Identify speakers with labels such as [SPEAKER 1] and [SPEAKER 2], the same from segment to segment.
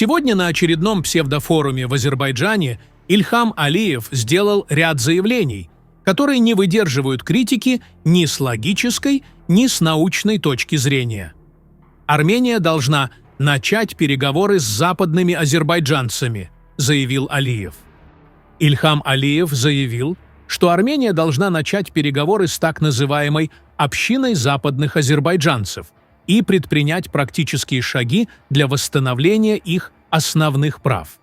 [SPEAKER 1] Сегодня на очередном псевдофоруме в Азербайджане Ильхам Алиев сделал ряд заявлений, которые не выдерживают критики ни с логической, ни с научной точки зрения. Армения должна начать переговоры с западными азербайджанцами, заявил Алиев. Ильхам Алиев заявил, что Армения должна начать переговоры с так называемой «общиной западных азербайджанцев» и предпринять практические шаги для восстановления их основных прав.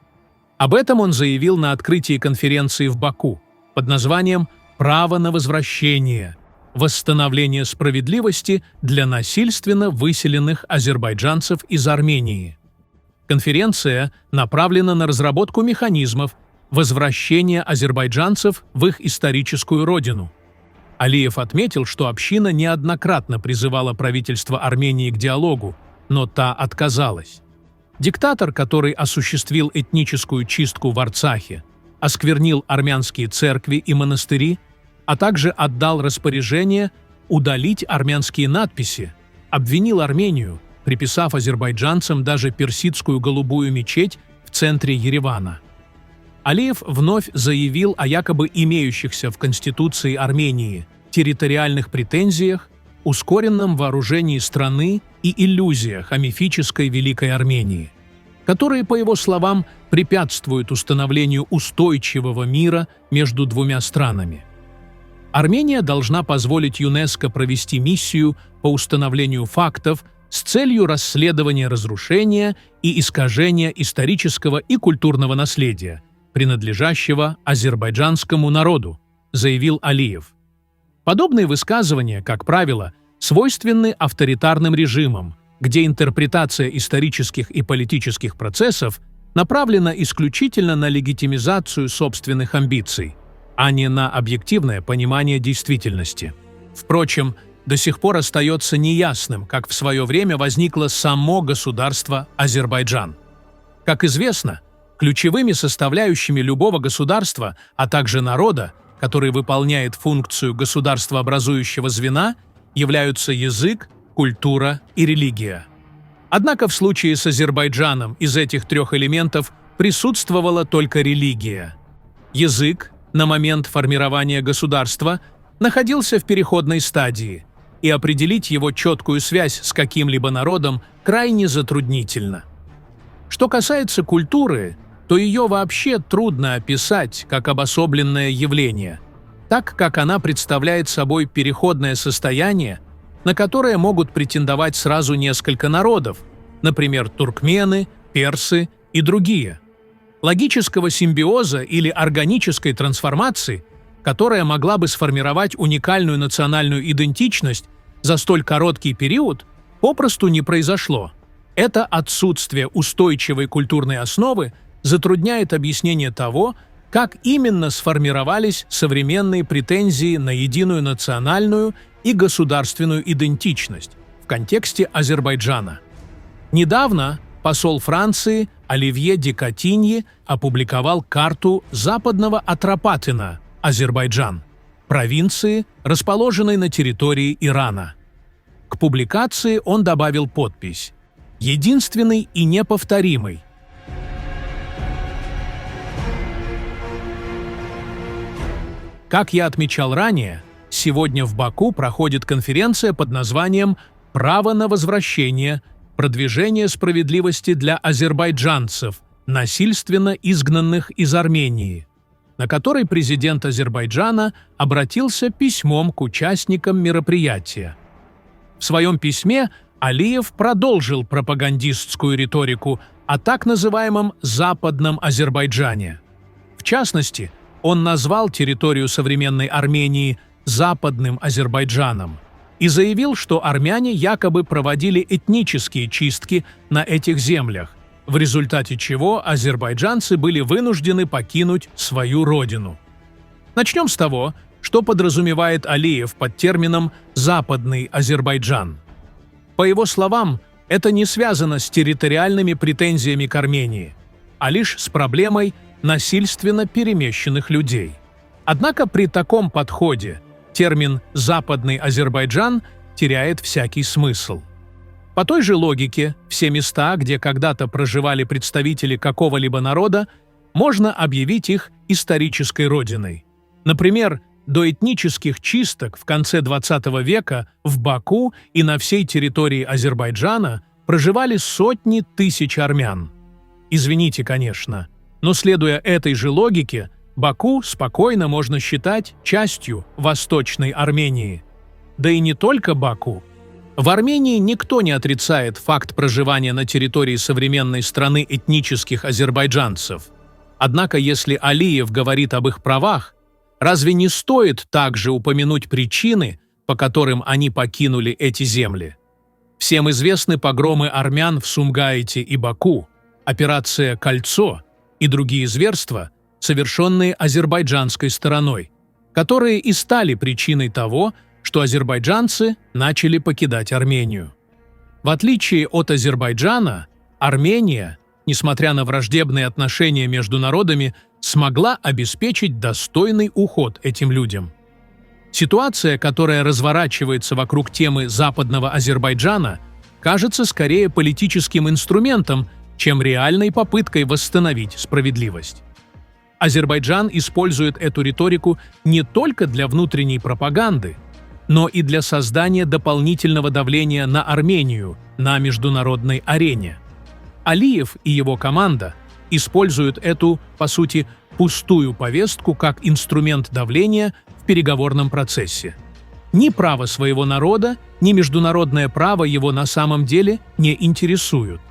[SPEAKER 1] Об этом он заявил на открытии конференции в Баку под названием «Право на возвращение. Восстановление справедливости для насильственно выселенных азербайджанцев из Армении». Конференция направлена на разработку механизмов возвращения азербайджанцев в их историческую родину. Алиев отметил, что община неоднократно призывала правительство Армении к диалогу, но та отказалась. Диктатор, который осуществил этническую чистку в Арцахе, осквернил армянские церкви и монастыри, а также отдал распоряжение удалить армянские надписи, обвинил Армению, приписав азербайджанцам даже персидскую голубую мечеть в центре Еревана. Алиев вновь заявил о якобы имеющихся в Конституции Армении территориальных претензиях, ускоренном вооружении страны и иллюзиях о мифической Великой Армении, которые, по его словам, препятствуют установлению устойчивого мира между двумя странами. Армения должна позволить ЮНЕСКО провести миссию по установлению фактов с целью расследования разрушения и искажения исторического и культурного наследия, принадлежащего азербайджанскому народу, заявил Алиев. Подобные высказывания, как правило, свойственны авторитарным режимам, где интерпретация исторических и политических процессов направлена исключительно на легитимизацию собственных амбиций, а не на объективное понимание действительности. Впрочем, до сих пор остается неясным, как в свое время возникло само государство Азербайджан. Как известно, ключевыми составляющими любого государства, а также народа, который выполняет функцию государствообразующего звена, являются язык, культура и религия. Однако в случае с Азербайджаном из этих трех элементов присутствовала только религия. Язык на момент формирования государства находился в переходной стадии, и определить его четкую связь с каким-либо народом крайне затруднительно. Что касается культуры, то ее вообще трудно описать как обособленное явление, так как она представляет собой переходное состояние, на которое могут претендовать сразу несколько народов, например, туркмены, персы и другие. Логического симбиоза или органической трансформации, которая могла бы сформировать уникальную национальную идентичность за столь короткий период, попросту не произошло. Это отсутствие устойчивой культурной основы затрудняет объяснение того, как именно сформировались современные претензии на единую национальную и государственную идентичность в контексте Азербайджана. Недавно посол Франции Оливье де Катиньи опубликовал карту западного Атропатена, Азербайджан, провинции, расположенной на территории Ирана. К публикации он добавил подпись «Единственный и неповторимый». Как я отмечал ранее, сегодня в Баку проходит конференция под названием «Право на возвращение. Продвижение справедливости для азербайджанцев, насильственно изгнанных из Армении», на которой президент Азербайджана обратился письмом к участникам мероприятия. В своем письме Алиев продолжил пропагандистскую риторику о так называемом «Западном Азербайджане». В частности, он назвал территорию современной Армении «Западным Азербайджаном» и заявил, что армяне якобы проводили этнические чистки на этих землях, в результате чего азербайджанцы были вынуждены покинуть свою родину. Начнем с того, что подразумевает Алиев под термином «Западный Азербайджан». По его словам, это не связано с территориальными претензиями к Армении, а лишь с проблемой насильственно перемещенных людей. Однако при таком подходе термин «Западный Азербайджан» теряет всякий смысл. По той же логике, все места, где когда-то проживали представители какого-либо народа, можно объявить их исторической родиной. Например, до этнических чисток в конце XX века в Баку и на всей территории Азербайджана проживали сотни тысяч армян. Извините, конечно, но следуя этой же логике, Баку спокойно можно считать частью Восточной Армении. Да и не только Баку. В Армении никто не отрицает факт проживания на территории современной страны этнических азербайджанцев. Однако, если Алиев говорит об их правах, разве не стоит также упомянуть причины, по которым они покинули эти земли? Всем известны погромы армян в Сумгаите и Баку, операция «Кольцо» и другие зверства, совершенные азербайджанской стороной, которые и стали причиной того, что азербайджанцы начали покидать Армению. В отличие от Азербайджана, Армения, несмотря на враждебные отношения между народами, смогла обеспечить достойный уход этим людям. Ситуация, которая разворачивается вокруг темы Западного Азербайджана, кажется скорее политическим инструментом, чем реальной попыткой восстановить справедливость. Азербайджан использует эту риторику не только для внутренней пропаганды, но и для создания дополнительного давления на Армению на международной арене. Алиев и его команда используют эту, по сути, пустую повестку как инструмент давления в переговорном процессе. Ни право своего народа, ни международное право его на самом деле не интересуют.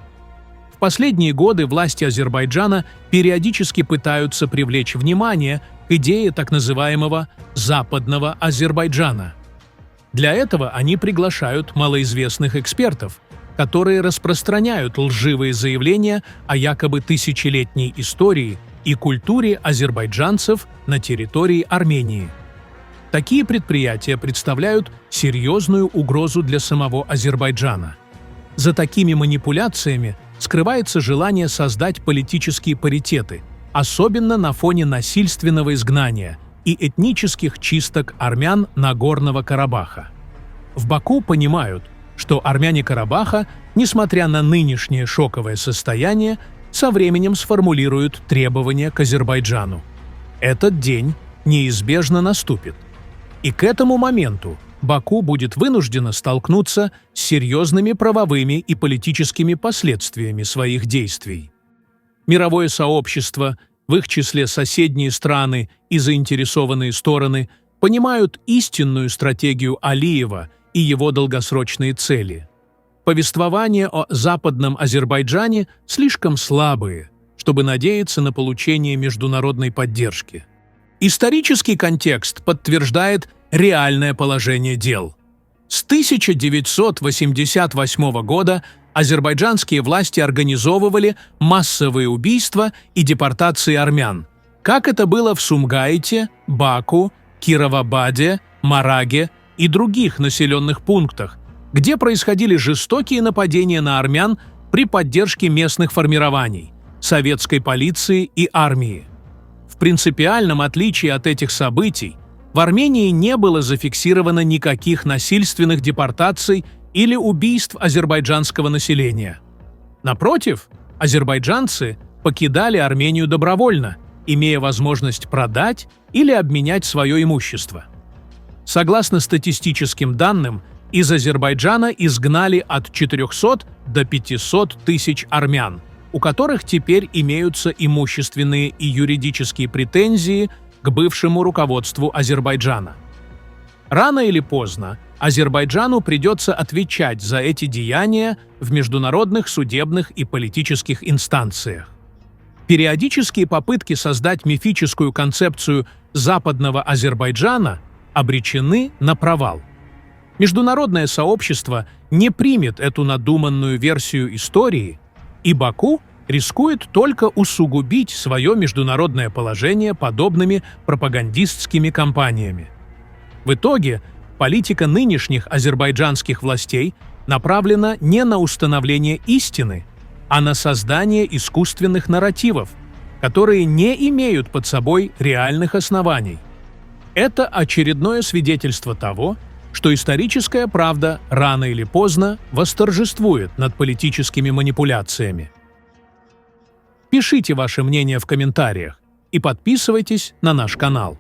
[SPEAKER 1] В последние годы власти Азербайджана периодически пытаются привлечь внимание к идее так называемого «Западного Азербайджана». Для этого они приглашают малоизвестных экспертов, которые распространяют лживые заявления о якобы тысячелетней истории и культуре азербайджанцев на территории Армении. Такие предприятия представляют серьезную угрозу для самого Азербайджана. За такими манипуляциями скрывается желание создать политические паритеты, особенно на фоне насильственного изгнания и этнических чисток армян Нагорного Карабаха. В Баку понимают, что армяне Карабаха, несмотря на нынешнее шоковое состояние, со временем сформулируют требования к Азербайджану. Этот день неизбежно наступит. И к этому моменту Баку будет вынуждено столкнуться с серьезными правовыми и политическими последствиями своих действий. Мировое сообщество, в их числе соседние страны и заинтересованные стороны, понимают истинную стратегию Алиева и его долгосрочные цели. Повествования о Западном Азербайджане слишком слабые, чтобы надеяться на получение международной поддержки. Исторический контекст подтверждает реальное положение дел. С 1988 года азербайджанские власти организовывали массовые убийства и депортации армян, как это было в Сумгаите, Баку, Кировабаде, Мараге и других населенных пунктах, где происходили жестокие нападения на армян при поддержке местных формирований, советской полиции и армии. В принципиальном отличие от этих событий, в Армении не было зафиксировано никаких насильственных депортаций или убийств азербайджанского населения. Напротив, азербайджанцы покидали Армению добровольно, имея возможность продать или обменять свое имущество. Согласно статистическим данным, из Азербайджана изгнали от 400 до 500 тысяч армян, у которых теперь имеются имущественные и юридические претензии к бывшему руководству Азербайджана. Рано или поздно Азербайджану придется отвечать за эти деяния в международных судебных и политических инстанциях. Периодические попытки создать мифическую концепцию Западного Азербайджана обречены на провал. Международное сообщество не примет эту надуманную версию истории, и Баку рискует только усугубить свое международное положение подобными пропагандистскими кампаниями. В итоге политика нынешних азербайджанских властей направлена не на установление истины, а на создание искусственных нарративов, которые не имеют под собой реальных оснований. Это очередное свидетельство того, что историческая правда рано или поздно восторжествует над политическими манипуляциями. Пишите ваше мнение в комментариях и подписывайтесь на наш канал.